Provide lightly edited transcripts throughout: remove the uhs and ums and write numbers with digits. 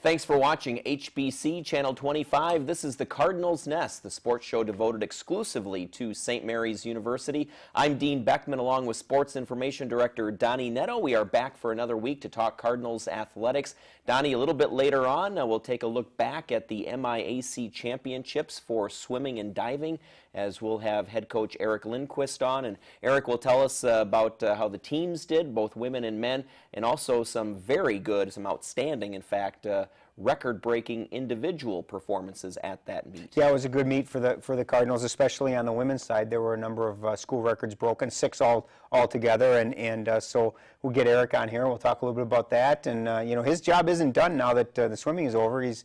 Thanks for watching HBC Channel 25. This is the Cardinals Nest, the sports show devoted exclusively to St. Mary's University. I'm Dean Beckman along with Sports Information Director Donny Nadeau. We are back for another week to talk Cardinals athletics. Donny, a little bit later on, we'll take a look back at the MIAC championships for swimming and diving, as we'll have head coach Eric Lindquist on. And Eric will tell us about how the teams did, both women and men, and also some very good, some outstanding, in fact, record-breaking individual performances at that meet. Yeah, it was a good meet for the Cardinals, especially on the women's side. There were a number of school records broken, 6 all together, and so we'll get Eric on here and we'll talk a little bit about that. And you know, his job isn't done now that the swimming is over. He's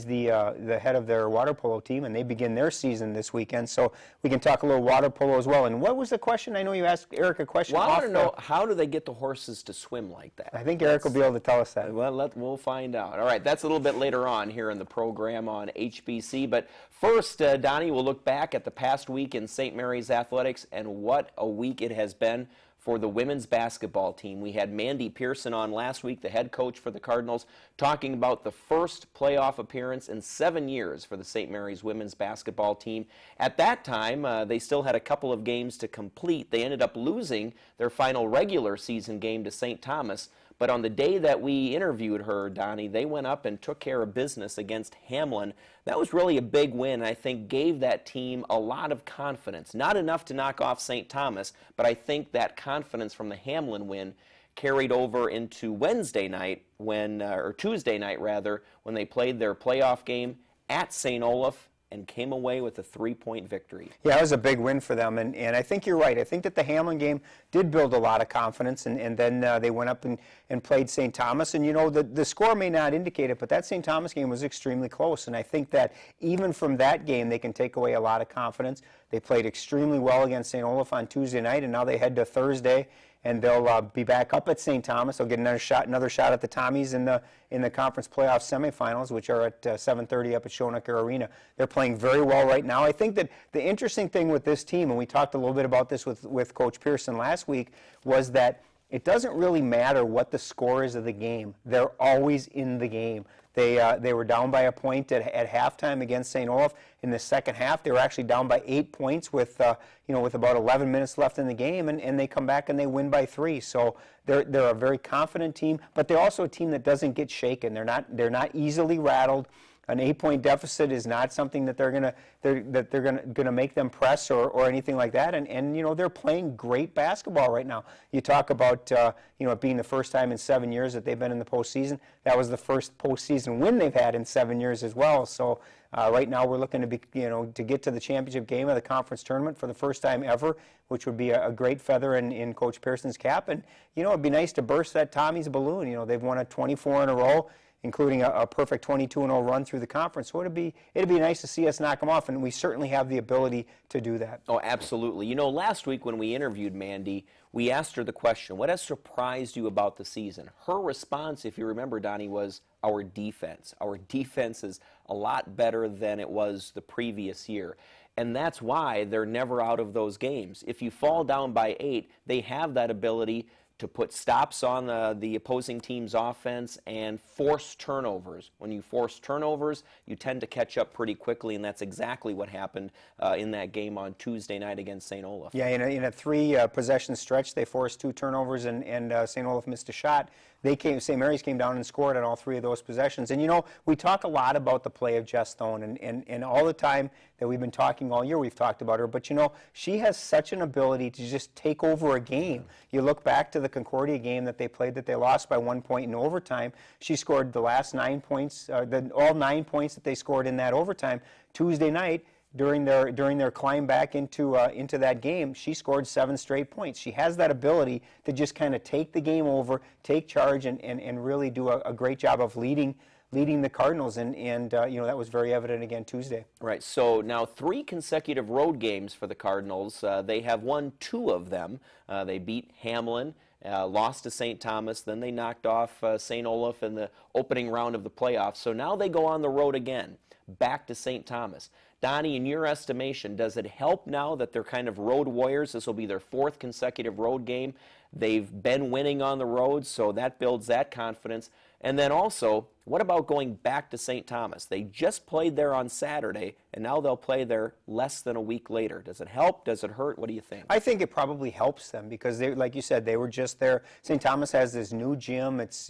the head of their water polo team, and they begin their season this weekend. So we can talk a little water polo as well. And what was the question? I know you asked Eric a question. Well, I want to know, how do they get the horses to swim like that? I think Eric will be able to tell us that. Well, we'll find out. All right, that's a little bit later on here in the program on HBC. But first, Donnie, we'll look back at the past week in St. Mary's athletics, and what a week it has been for the women's basketball team. We had Mandy Pearson on last week, the head coach for the Cardinals, talking about the first playoff appearance in 7 years for the St. Mary's women's basketball team. At that time, they still had a couple of games to complete. They ended up losing their final regular season game to St. Thomas. But on the day that we interviewed her, Donnie, they went up and took care of business against Hamlin. That was really a big win, and I think gave that team a lot of confidence. Not enough to knock off St. Thomas, but I think that confidence from the Hamlin win carried over into Wednesday night, or Tuesday night rather, when they played their playoff game at St. Olaf and came away with a 3-point victory. Yeah, it was a big win for them, and I think you're right. I think that the Hamlin game did build a lot of confidence, and then they went up and played St. Thomas, and you know, the score may not indicate it, but that St. Thomas game was extremely close, and I think that even from that game they can take away a lot of confidence. They played extremely well against St. Olaf on Tuesday night, and now they head to Thursday, and they'll be back up at St. Thomas. They'll get another shot at the Tommies in the conference playoff semifinals, which are at 7:30 up at Schoenecker Arena. They're playing very well right now. I think that the interesting thing with this team, and we talked a little bit about this with Coach Pearson last week, was that it doesn't really matter what the score is of the game. They're always in the game. They were down by a point at halftime against St. Olaf. In the second half, they were actually down by 8 points with about 11 minutes left in the game, and they come back and they win by 3. So they're a very confident team, but they're also a team that doesn't get shaken. They're not easily rattled. An 8-point deficit is not something that they're gonna make them press or anything like that. And you know, they're playing great basketball right now. You talk about it being the first time in 7 years that they've been in the postseason. That was the first postseason win they've had in 7 years as well. So right now we're looking to get to the championship game of the conference tournament for the first time ever, which would be a great feather in Coach Pearson's cap. And you know, it'd be nice to burst that Tommy's balloon. You know, they've won 24 in a row, including a perfect 22-0 run through the conference. So it'd be nice to see us knock them off, and we certainly have the ability to do that. Oh, absolutely. You know, last week when we interviewed Mandy, we asked her the question, what has surprised you about the season? Her response, if you remember, Donnie, was our defense. Our defense is a lot better than it was the previous year. And that's why they're never out of those games. If you fall down by 8, they have that ability to put stops on the opposing team's offense and force turnovers. When you force turnovers, you tend to catch up pretty quickly, and that's exactly what happened in that game on Tuesday night against St. Olaf. Yeah, in a 3-possession stretch, they forced 2 turnovers, and St. Olaf missed a shot. St. Mary's came down and scored on all 3 of those possessions. And you know, we talk a lot about the play of Jess Stone, and all the time that we've been talking all year, we've talked about her. But you know, she has such an ability to just take over a game. You look back to the Concordia game that they played, that they lost by 1 point in overtime. She scored the last 9 points, all 9 points that they scored in that overtime. Tuesday night, during their climb back into that game, she scored 7 straight points. She has that ability to just kind of take the game over, take charge, and really do a great job of leading the Cardinals, and you know, that was very evident again Tuesday. Right. So now 3 consecutive road games for the Cardinals. They have won 2 of them. They beat Hamlin, lost to St. Thomas, then they knocked off St. Olaf in the opening round of the playoffs. So now they go on the road again, back to St. Thomas. Donnie, in your estimation, does it help now that they're kind of road warriors? This will be their 4th consecutive road game. They've been winning on the road, so that builds that confidence. And then also, what about going back to St. Thomas? They just played there on Saturday, and now they'll play there less than a week later. Does it help? Does it hurt? What do you think? I think it probably helps them because, they, like you said, they were just there. St. Thomas has this new gym. It's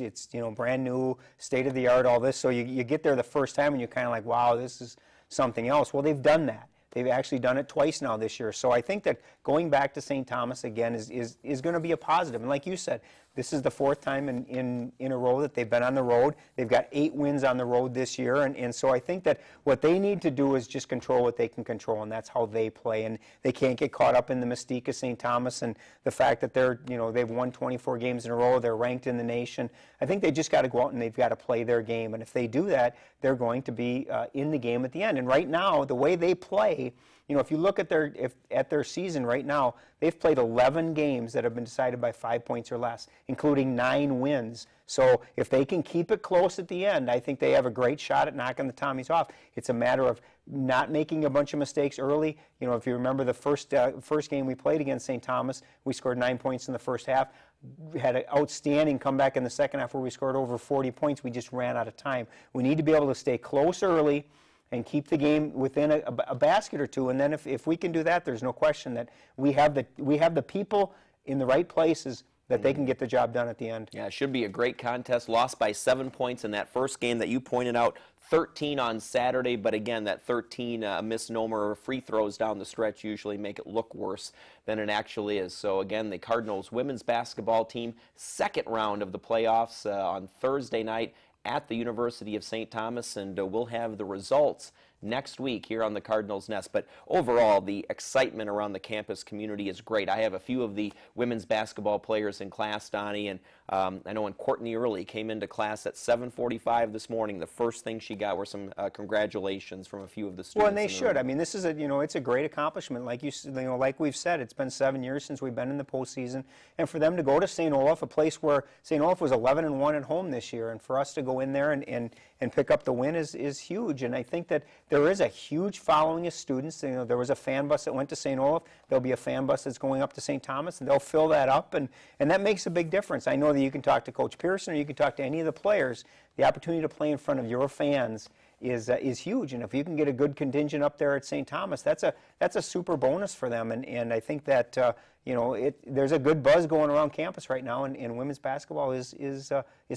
brand new, state of the art, all this. So you get there the first time and you're kind of like, wow, this is something else. Well, they've done that. They've actually done it twice now this year. So I think that going back to St. Thomas again is going to be a positive. And like you said, this is the fourth time in a row that they've been on the road. They've got 8 wins on the road this year. And so I think that what they need to do is just control what they can control, and that's how they play. And they can't get caught up in the mystique of St. Thomas and the fact that they've won 24 games in a row. They're ranked in the nation. I think they just got to go out and they've got to play their game. And if they do that, they're going to be in the game at the end. And right now, the way they play, if you look at their season right now, they've played 11 games that have been decided by 5 points or less, including 9 wins. So if they can keep it close at the end, I think they have a great shot at knocking the Tommies off. It's a matter of not making a bunch of mistakes early. If you remember the first game we played against St. Thomas, we scored 9 points in the first half. We had an outstanding comeback in the second half where we scored over 40 points. We just ran out of time. We need to be able to stay close early and keep the game within a basket or two. And then if we can do that, there's no question that we have the people in the right places that they can get the job done at the end. Yeah, it should be a great contest. Lost by 7 points in that first game that you pointed out. 13 on Saturday, but again, that 13 misnomer free throws down the stretch usually make it look worse than it actually is. So again, the Cardinals women's basketball team, second round of the playoffs on Thursday night at the University of St. Thomas, and we'll have the results next week here on the Cardinals Nest. But overall, the excitement around the campus community is great. I have a few of the women's basketball players in class, Donnie, and I know when Courtney Early came into class at 7:45 this morning, the first thing she got were some congratulations from a few of the students. Well, and they should. I mean, this is it's a great accomplishment. Like like we've said, it's been 7 years since we've been in the postseason, and for them to go to St. Olaf, a place where St. Olaf was 11-1 at home this year, and for us to go in there and pick up the win is huge. And I think that there is a huge following of students. There was a fan bus that went to St. Olaf. There'll be a fan bus that's going up to St. Thomas, and they'll fill that up, and that makes a big difference. I know that you can talk to Coach Pearson or you can talk to any of the players. The opportunity to play in front of your fans is huge, and if you can get a good contingent up there at St. Thomas, that's a super bonus for them. And I think that there's a good buzz going around campus right now, and women's basketball is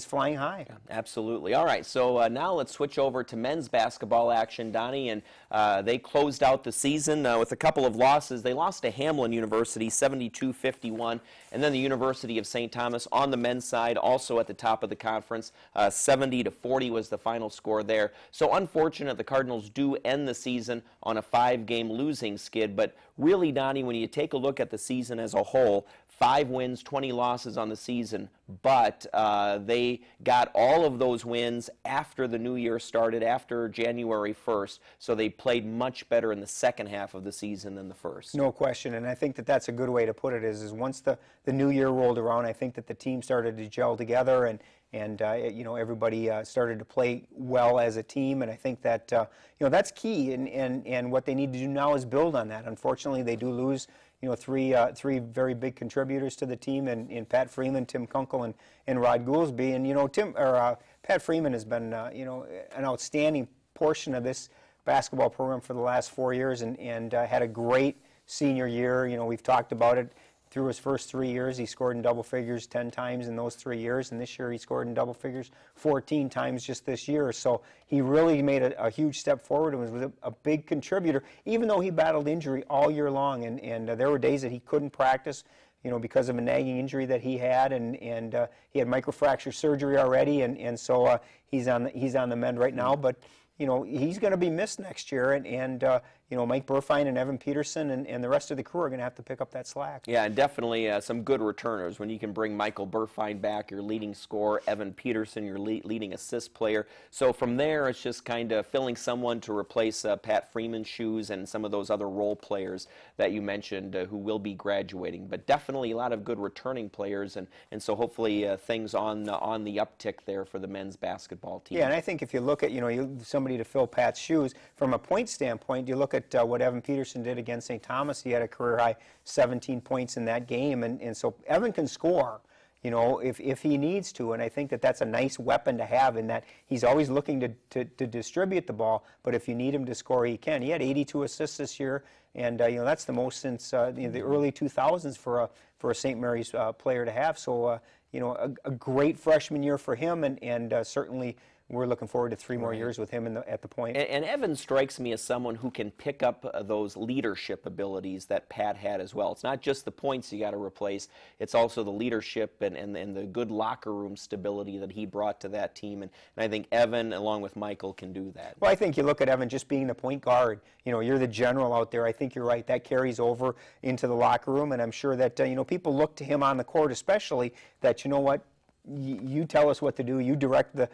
flying high. Yeah, absolutely. All right, so now let's switch over to men's basketball action, Donnie, and they closed out the season with a couple of losses. They lost to Hamline University 72-51, and then the University of St. Thomas on the men's side, also at the top of the conference, 70-40 was the final score there. So unfortunate, the Cardinals do end the season on a 5-game losing skid, but really, Donnie, when you take a look at the season as a whole, 5 wins, 20 losses on the season, but they got all of those wins after the new year started, after January 1st, so they played much better in the second half of the season than the first. No question, and I think that that's a good way to put it, is once the new year rolled around, I think that the team started to gel together, and everybody started to play well as a team, and I think that that's key, and what they need to do now is build on that. Unfortunately, they do lose three very big contributors to the team, in Pat Freeman, Tim Kunkel, and Rod Goolsby. And Pat Freeman has been an outstanding portion of this basketball program for the last 4 years, and had a great senior year. We've talked about it. Through his first 3 years, he scored in double figures 10 times in those 3 years, and this year he scored in double figures 14 times just this year. So he really made a huge step forward and was a big contributor, even though he battled injury all year long, and there were days that he couldn't practice, because of a nagging injury that he had, and he had microfracture surgery already, and so he's on the mend right now, but he's going to be missed next year, and Mike Burfine and Evan Peterson and the rest of the crew are going to have to pick up that slack. Yeah, and definitely some good returners. When you can bring Michael Burfine back, your leading scorer, Evan Peterson, your leading assist player. So from there, it's just kind of filling someone to replace Pat Freeman's shoes and some of those other role players that you mentioned who will be graduating. But definitely a lot of good returning players, and so hopefully things on the uptick there for the men's basketball team. Yeah, and I think if you look at somebody to fill Pat's shoes from a point standpoint, you look look at what Evan Peterson did against St. Thomas. He had a career-high 17 points in that game, and so Evan can score, you know, if he needs to, and I think that that's a nice weapon to have in that he's always looking to distribute the ball, but if you need him to score, he can. He had 82 assists this year, and you know, that's the most since the early 2000s for a St. Mary's player to have. So you know, a great freshman year for him, and certainly we're looking forward to 3 more years with him at the point. And Evan strikes me as someone who can pick up those leadership abilities that Pat had as well. It's not just the points you got to replace, it's also the leadership and the good locker room stability that he brought to that team. And I think Evan, along with Michael, can do that. Well, I think you look at Evan just being the point guard. You know, you're the general out there. I think you're right. That carries over into the locker room, and I'm sure that, you know, people look to him on the court especially that, you know what, you tell us what to do. You direct the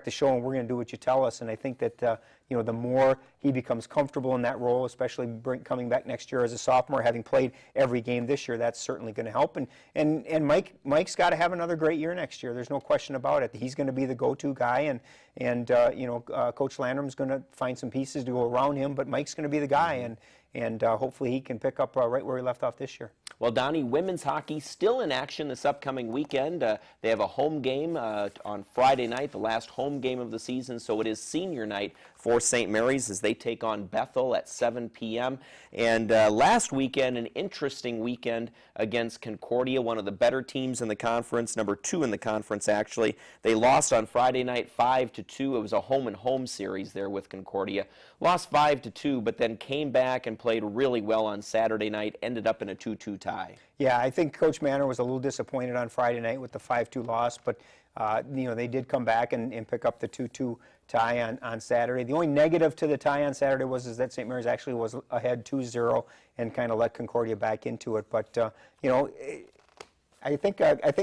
show, and we're going to do what you tell us. And I think that you know, the more he becomes comfortable in that role, especially coming back next year as a sophomore, having played every game this year, that's certainly going to help. And Mike's got to have another great year next year. There's no question about it. He's going to be the go-to guy, and you know, Coach Landrum's going to find some pieces to go around him, but Mike's going to be the guy, and hopefully he can pick up right where he left off this year. Well, Donnie, women's hockey still in action this upcoming weekend. They have a home game on Friday night, the last home game of the season, so it is senior night for St. Mary's as they take on Bethel at 7 p.m. And last weekend, an interesting weekend against Concordia, one of the better teams in the conference, number 2 in the conference actually. They lost on Friday night 5-2. It was a home-and-home series there with Concordia. Lost 5-2, but then came back and played really well on Saturday night, ended up in a 2-2 tie. Yeah, I think Coach Manor was a little disappointed on Friday night with the 5-2 loss, but you know, they did come back and pick up the 2-2 tie on Saturday. The only negative to the tie on Saturday was that St. Mary's actually was ahead 2-0 and kind of let Concordia back into it. But you know, I think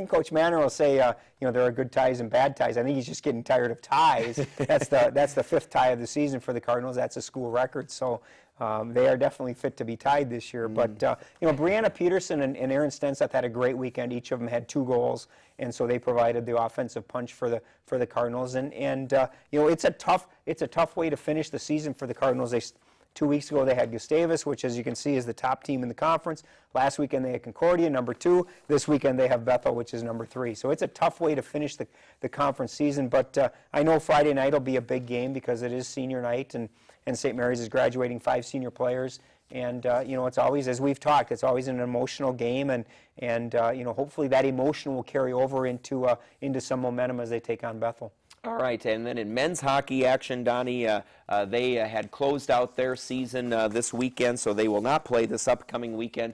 Coach Manor will say you know, there are good ties and bad ties. I think he's just getting tired of ties. That's the 5th tie of the season for the Cardinals. That's a school record. So they are definitely fit to be tied this year. But you know, Brianna Peterson and Aaron Stenseth had a great weekend. Each of them had 2 goals, and so they provided the offensive punch for the Cardinals. And you know, it's a tough way to finish the season for the Cardinals. 2 weeks ago they had Gustavus, which, as you can see, is the top team in the conference. Last weekend they had Concordia, number 2. This weekend they have Bethel, which is number 3. So it's a tough way to finish the conference season. But I know Friday night will be a big game because it is senior night, and St. Mary's is graduating 5 senior players. And you know, it's always, as we've talked, it's always an emotional game, and you know, hopefully that emotion will carry over into some momentum as they take on Bethel. All right, and then in men's hockey action, Donnie, they had closed out their season this weekend, so they will not play this upcoming weekend.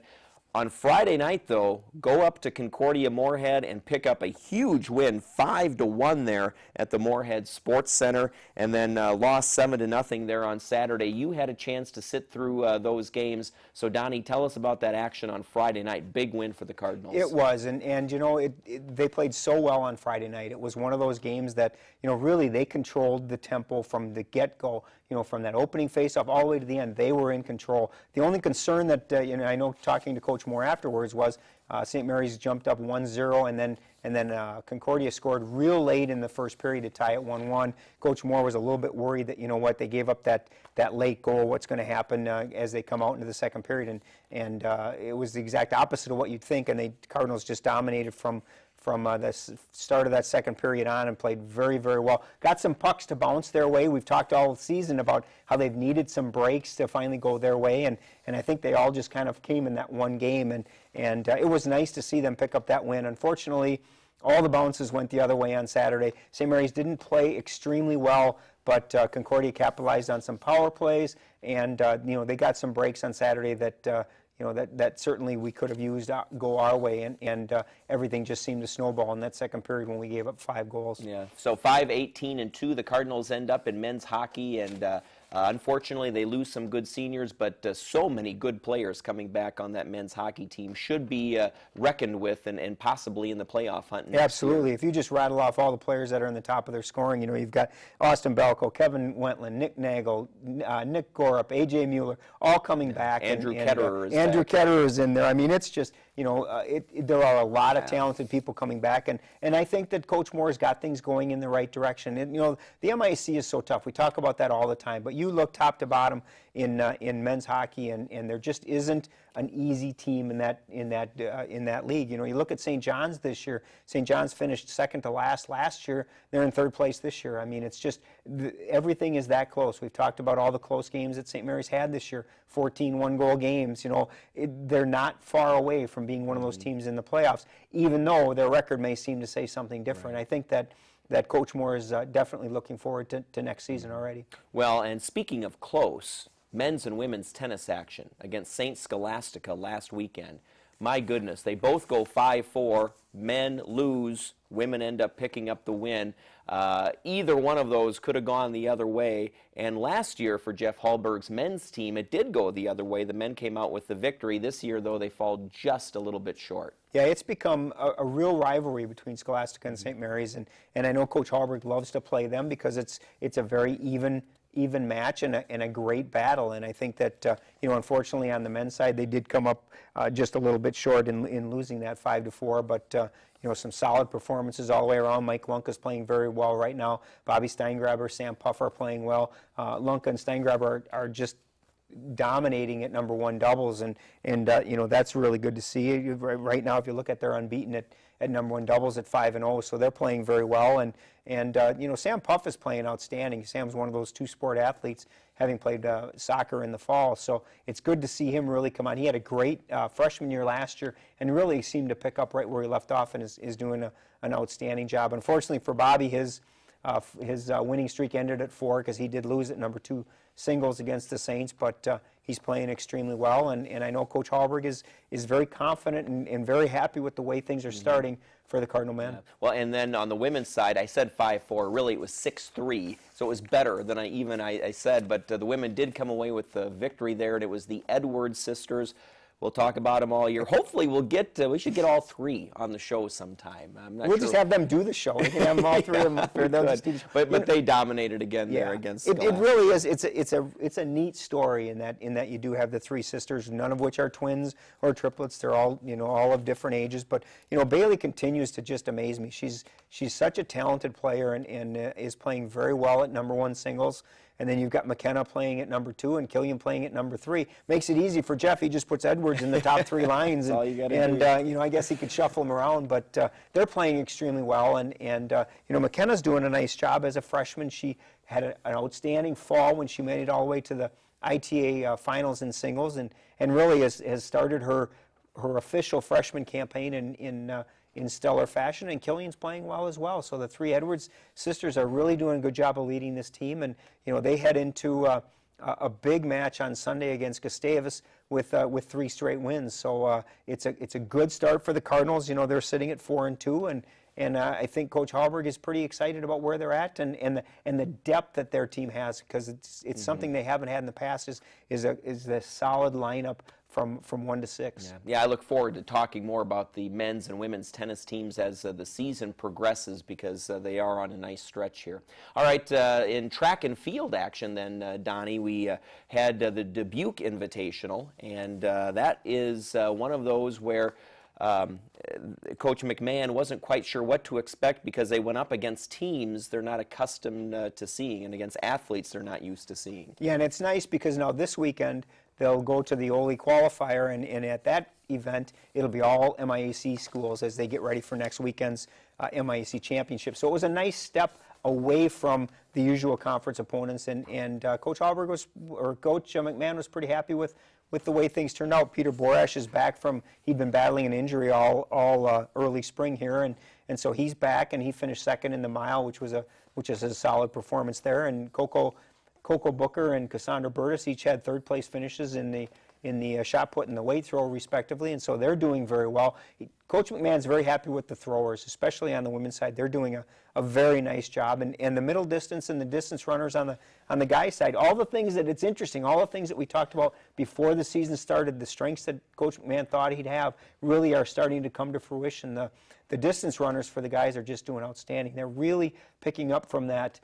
On Friday night, though, go up to Concordia Moorhead and pick up a huge win, 5-1 there at the Moorhead Sports Center, and then lost 7-0 there on Saturday. You had a chance to sit through those games. So, Donnie, tell us about that action on Friday night. Big win for the Cardinals. It was, and you know, they played so well on Friday night. It was one of those games that, you know, really they controlled the tempo from the get-go. You know, from that opening face-off all the way to the end, they were in control. The only concern that, you know, I know talking to Coach Moore afterwards was St. Mary's jumped up 1-0, and then Concordia scored real late in the first period to tie it 1-1. Coach Moore was a little bit worried that, you know what, they gave up that late goal. What's going to happen as they come out into the second period? And it was the exact opposite of what you'd think, and the Cardinals just dominated from the start of that second period on and played very, very well. Got some pucks to bounce their way. We've talked all season about how they've needed some breaks to finally go their way, and I think they all just kind of came in that one game, and it was nice to see them pick up that win. Unfortunately, all the bounces went the other way on Saturday. St. Mary's didn't play extremely well, but Concordia capitalized on some power plays, and you know, they got some breaks on Saturday that you know, that certainly we could have used go our way, and everything just seemed to snowball in that second period when we gave up 5 goals. Yeah, so 5-18-2, the Cardinals end up in men's hockey, and unfortunately they lose some good seniors, but so many good players coming back on that men's hockey team should be reckoned with and possibly in the playoff hunt next Absolutely. year. If you just rattle off all the players that are in the top of their scoring, you know, you've got Austin Belko, Kevin Wentland, Nick Nagel, Nick Gorup, A.J. Mueller, all coming back. Andrew Ketterer is Andrew back. Ketterer is in there. I mean, it's there are a lot of talented people coming back, and I think that Coach Moore's got things going in the right direction. And, the MIAC is so tough. We talk about that all the time, but you look top to bottom in men's hockey, and there just isn't an easy team in that league. You look at St. John's this year. St. John's finished second to last year. They're in third place this year. I mean, it's just everything is that close. We've talked about all the close games that St. Mary's had this year, 14 one-goal games. They're not far away from being one of those teams in the playoffs, even though their record may seem to say something different. Right. I think that Coach Moore is definitely looking forward to next season already. Well, and speaking of close, men's and women's tennis action against St. Scholastica last weekend. My goodness, they both go 5-4. Men lose, women end up picking up the win. Either one of those could have gone the other way. And last year for Jeff Hallberg's men's team, it did go the other way. The men came out with the victory. This year, though, they fall just a little bit short. Yeah, it's become a real rivalry between Scholastica and St. Mary's, and I know Coach Hallberg loves to play them because it's a very even match and a great battle. And I think that unfortunately on the men's side they did come up just a little bit short in losing that 5-4, but some solid performances all the way around. Mike Lunka's playing very well right now. Bobby Steingraber, Sam Puffer are playing well. Lunka and Steingraber are just dominating at number 1 doubles, and that's really good to see. Right now, if you look at, they're unbeaten at number 1 doubles at 5-0, so they're playing very well. And Sam Puff is playing outstanding. Sam's one of those two-sport athletes, having played soccer in the fall, so it's good to see him really come on. He had a great freshman year last year and really seemed to pick up right where he left off and is doing an outstanding job. Unfortunately for Bobby, his winning streak ended at 4 because he did lose at number 2 singles against the Saints, but he's playing extremely well, and I know Coach Hallberg is very confident and very happy with the way things are starting for the Cardinal men. Yeah. Well, and then on the women's side, I said 5-4. Really, it was 6-3, so it was better than I said, but the women did come away with the victory there, and it was the Edwards sisters. We'll talk about them all year. Hopefully, we should get all 3 on the show sometime. We'll just have them do the show. We can have them all 3 of them. But they dominated again there against It really is. It's a neat story in that you do have the 3 sisters, none of which are twins or triplets. They're all all of different ages. But Bailey continues to just amaze me. She's such a talented player and is playing very well at number 1 singles. And then you've got McKenna playing at number 2 and Killian playing at number 3. Makes it easy for Jeff. He just puts Edwards in the top 3 lines. That's all you gotta do. I guess he could shuffle them around, but they're playing extremely well. And McKenna's doing a nice job as a freshman. She had an outstanding fall when she made it all the way to the ITA finals in singles, and really has started her official freshman campaign in stellar fashion, and Killian's playing well as well. So the 3 Edwards sisters are really doing a good job of leading this team, and they head into a big match on Sunday against Gustavus with 3 straight wins. So it's a good start for the Cardinals. They're sitting at 4-2, and I think Coach Hallberg is pretty excited about where they're at and the depth that their team has, because it's something they haven't had in the past is the solid lineup from 1 to 6. Yeah, I look forward to talking more about the men's and women's tennis teams as the season progresses, because they are on a nice stretch here. All right, in track and field action then, Donnie, we had the Dubuque Invitational, and that is one of those where Coach McMahon wasn't quite sure what to expect, because they went up against teams they're not accustomed to seeing and against athletes they're not used to seeing. Yeah, and it's nice because now this weekend they'll go to the Ole qualifier, and at that event it'll be all MIAC schools as they get ready for next weekend's MIAC championship. So it was a nice step away from the usual conference opponents, and Coach Coach McMahon was pretty happy with the way things turned out. Peter Borash is back he'd been battling an injury all early spring here, and so he's back, and he finished second in the mile, which is a solid performance there. And Coco Booker and Cassandra Burtis each had third-place finishes in the shot put and the weight throw, respectively, and so they're doing very well. Coach McMahon's very happy with the throwers, especially on the women's side. They're doing a very nice job, and the middle distance and the distance runners on the guys' side, all the things that it's interesting, all the things that we talked about before the season started, the strengths that Coach McMahon thought he'd have really are starting to come to fruition. The distance runners for the guys are just doing outstanding. They're really picking up from that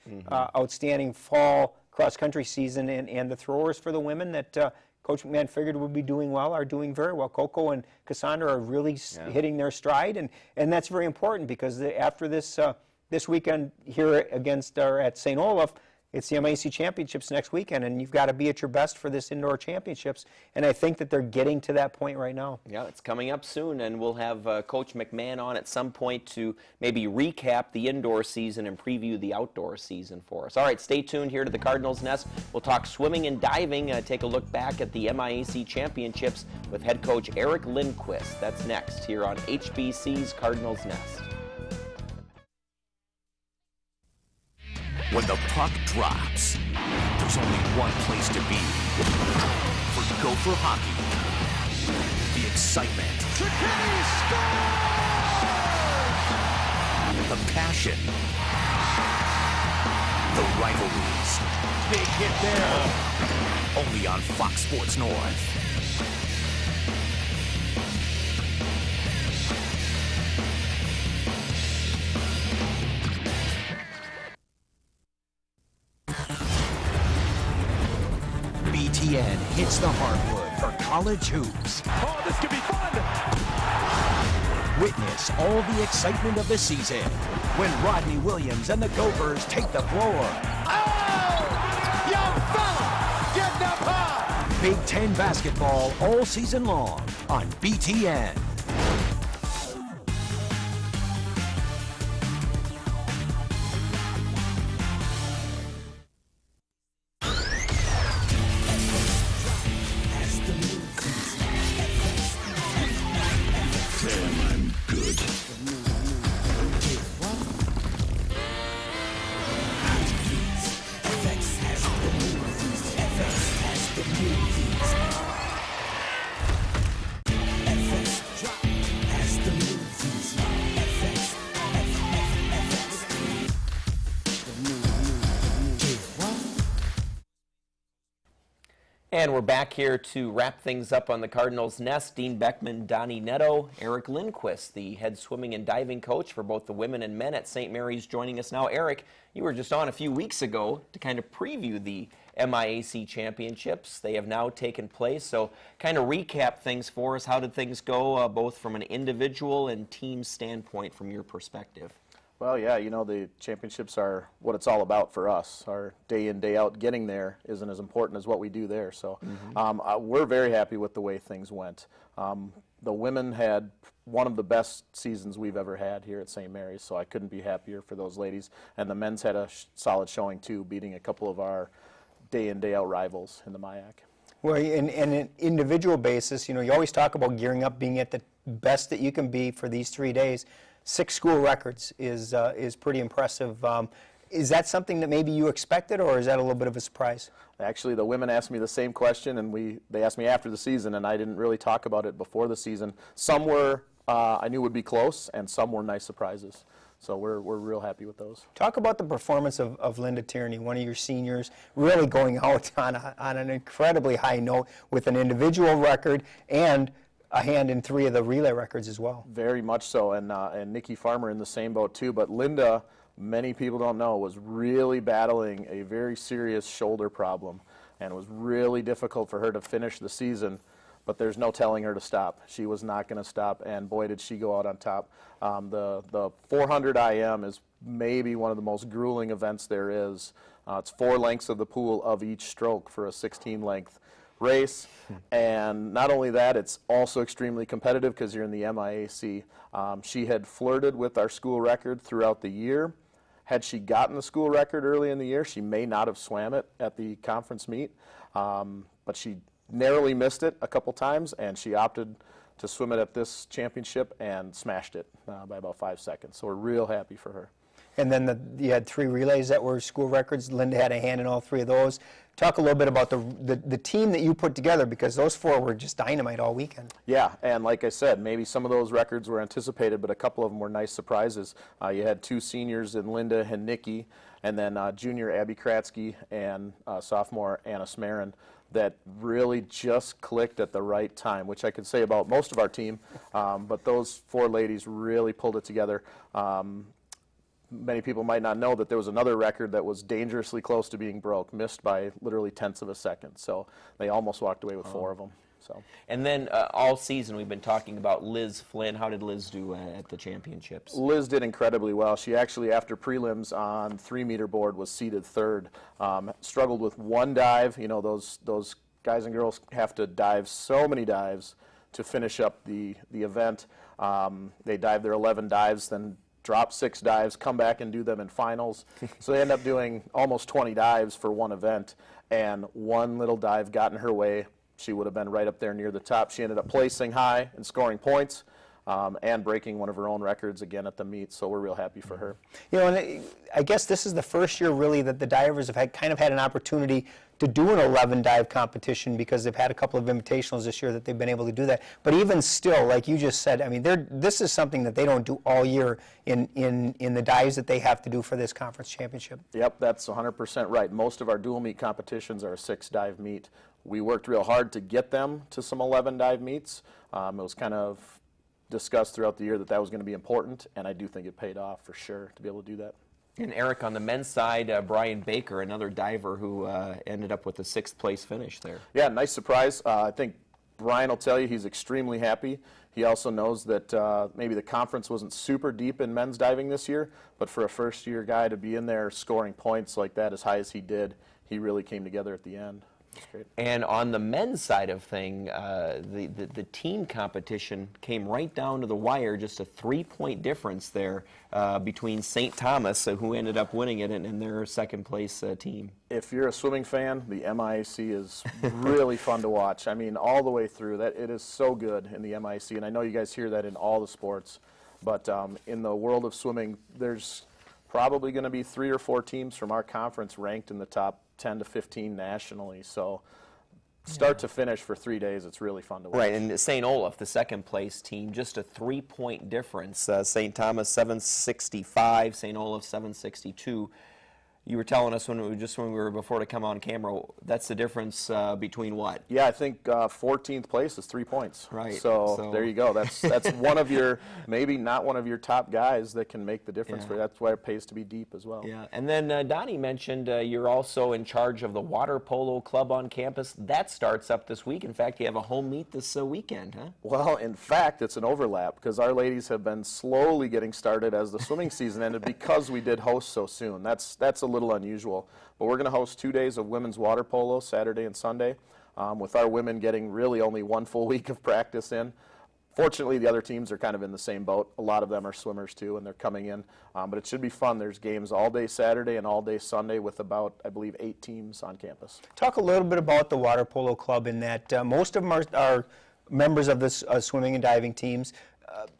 outstanding fall cross-country season, and the throwers for the women that Coach McMahon figured would be doing well are doing very well. Coco and Cassandra are really hitting their stride, and that's very important because after this this weekend here against at St. Olaf, it's the MIAC Championships next weekend, and you've got to be at your best for this indoor championships, and I think that they're getting to that point right now. Yeah, it's coming up soon, and we'll have Coach McMahon on at some point to maybe recap the indoor season and preview the outdoor season for us. All right, stay tuned here to the Cardinals Nest. We'll talk swimming and diving, take a look back at the MIAC Championships with head coach Eric Lindquist. That's next here on HBC's Cardinals Nest. When the puck drops, there's only one place to be. For Gopher hockey, the excitement, the passion, the rivalries. Big hit there. Only on Fox Sports North. BTN hits the hardwood for college hoops. Oh, this could be fun! Witness all the excitement of the season when Rodney Williams and the Gophers take the floor. Oh! Young fella! Getting up high! Big Ten basketball all season long on BTN. And we're back here to wrap things up on the Cardinals Nest. Dean Beckman, Donny Nadeau, Eric Lindquist, the head swimming and diving coach for both the women and men at St. Mary's, joining us now. Eric, you were just on a few weeks ago to kind of preview the MIAC Championships. They have now taken place, so kind of recap things for us. How did things go, both from an individual and team standpoint from your perspective? Well, yeah, you know, the championships are what it's all about for us. Our day in, day out getting there isn't as important as what we do there. So we're very happy with the way things went. The women had one of the best seasons we've ever had here at St. Mary's, so I couldn't be happier for those ladies. And the men's had a solid showing, too, beating a couple of our day in, day out rivals in the MIAC. Well, in an individual basis, you know, you always talk about gearing up, being at the best that you can be for these 3 days. 6 school records is pretty impressive. Is that something that maybe you expected, or is that a little bit of a surprise? Actually, the women asked me the same question, and they asked me after the season, and I didn't really talk about it before the season. Some were I knew would be close, and some were nice surprises. So we're real happy with those. Talk about the performance of Linda Tierney, one of your seniors, really going out on an incredibly high note with an individual record and a hand in 3 of the relay records as well. Very much so, and Nikki Farmer in the same boat too. But Linda, many people don't know, was really battling a very serious shoulder problem, and it was really difficult for her to finish the season. But there's no telling her to stop. She was not going to stop, and boy, did she go out on top. The 400 IM is maybe one of the most grueling events there is. It's 4 lengths of the pool of each stroke for a 16-length race, and not only that, it's also extremely competitive because you're in the MIAC. She had flirted with our school record throughout the year. Had she gotten the school record early in the year, she may not have swam it at the conference meet, but she narrowly missed it a couple times, and she opted to swim it at this championship and smashed it by about 5 seconds. So we're real happy for her. And then you had 3 relays that were school records. Linda had a hand in all 3 of those. Talk a little bit about the team that you put together, because those 4 were just dynamite all weekend. Yeah, and like I said, maybe some of those records were anticipated, but a couple of them were nice surprises. You had 2 seniors in Linda and Nikki, and then junior Abby Kratzky and sophomore Anna Smarin that really just clicked at the right time, which I could say about most of our team, but those 4 ladies really pulled it together. many people might not know that there was another record that was dangerously close to being broke, missed by literally tenths of a second. So they almost walked away with 4 of them. So. And then all season we've been talking about Liz Flynn. How did Liz do at the championships? Liz did incredibly well. She actually, after prelims on 3-meter board, was seated 3rd. Struggled with 1 dive. You know, those guys and girls have to dive so many dives to finish up the event. They dive their 11 dives, then drop 6 dives, come back and do them in finals. So they end up doing almost 20 dives for 1 event, and 1 little dive got in her way. She would have been right up there near the top. She ended up placing high and scoring points and breaking one of her own records again at the meet, so we're real happy for her. You know, and I guess this is the first year really that the divers have kind of had an opportunity to do an 11 dive competition, because they've had a couple of invitationals this year that they've been able to do that. But even still, like you just said, I mean, this is something that they don't do all year in the dives that they have to do for this conference championship. Yep, that's 100% right. Most of our dual meet competitions are a 6-dive meet. We worked real hard to get them to some 11 dive meets. It was kind of discussed throughout the year that was going to be important, and I do think it paid off for sure to be able to do that. And Eric, on the men's side, Brian Baker, another diver who ended up with a 6th place finish there. Yeah, nice surprise. I think Brian will tell you he's extremely happy. He also knows that maybe the conference wasn't super deep in men's diving this year, but for a first-year guy to be in there scoring points like that as high as he did, he really came together at the end. That's great. And on the men's side of thing, the team competition came right down to the wire, just a 3-point difference there between St. Thomas, who ended up winning it, and their 2nd place team. If you're a swimming fan, the MIAC is really fun to watch. I mean, all the way through. It is so good in the MIAC, and I know you guys hear that in all the sports, but in the world of swimming, there's probably going to be 3 or 4 teams from our conference ranked in the top 10 to 15 nationally. So start to finish for 3 days, it's really fun to watch. Right, and St. Olaf, the 2nd place team, just a 3-point difference. St. Thomas 765, St. Olaf 762. You were telling us when we were before to come on camera, that's the difference between what? Yeah, I think 14th place is 3 points. Right. So there you go. That's one of your, maybe not one of your top guys that can make the difference for you. That's why it pays to be deep as well. Yeah, and then Donnie mentioned you're also in charge of the water polo club on campus. That starts up this week. In fact, you have a home meet this weekend, huh? Well, in fact, it's an overlap because our ladies have been slowly getting started as the swimming season ended because we did host so soon. That's a little unusual, but we're going to host 2 days of women's water polo, Saturday and Sunday, with our women getting really only 1 full week of practice in. Fortunately, the other teams are kind of in the same boat. A lot of them are swimmers too, and they're coming in, but it should be fun. There's games all day Saturday and all day Sunday with about, I believe, 8 teams on campus. Talk a little bit about the water polo club in that most of them are members of the swimming and diving teams.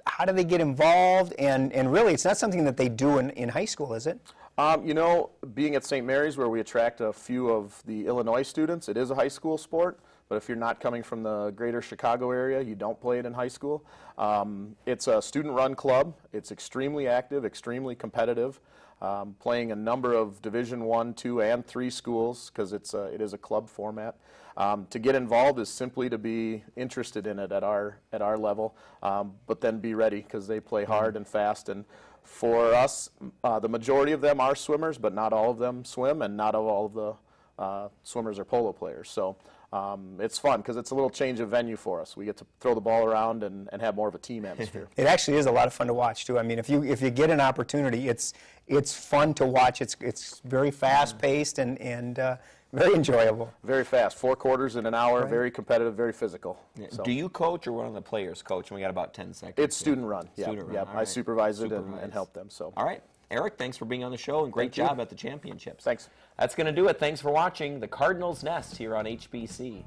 How do they get involved? And really, it's not something that they do in high school, is it? You know, being at St. Mary's where we attract a few of the Illinois students, it is a high school sport, but if you're not coming from the greater Chicago area, you don't play it in high school. It's a student-run club. It's extremely active, extremely competitive, playing a number of Division I, II, and III schools because it is a club format. To get involved is simply to be interested in it at our level, but then be ready because they play hard and fast. And for us, the majority of them are swimmers, but not all of them swim, and not all of the swimmers are polo players. So it's fun because it's a little change of venue for us. We get to throw the ball around and have more of a team atmosphere. It actually is a lot of fun to watch too. I mean, if you get an opportunity, it's fun to watch. It's very fast paced and very enjoyable. Very fast, 4 quarters in an hour, right. Very competitive, very physical. Yeah. So. Do you coach or one of the players coach? And we got about 10 seconds. It's student run. Yeah. Student run. Yeah. Right. I supervise it and help them. So. All right. Eric, thanks for being on the show, and great job at the championships. Thanks. That's going to do it. Thanks for watching the Cardinals Nest here on HBC.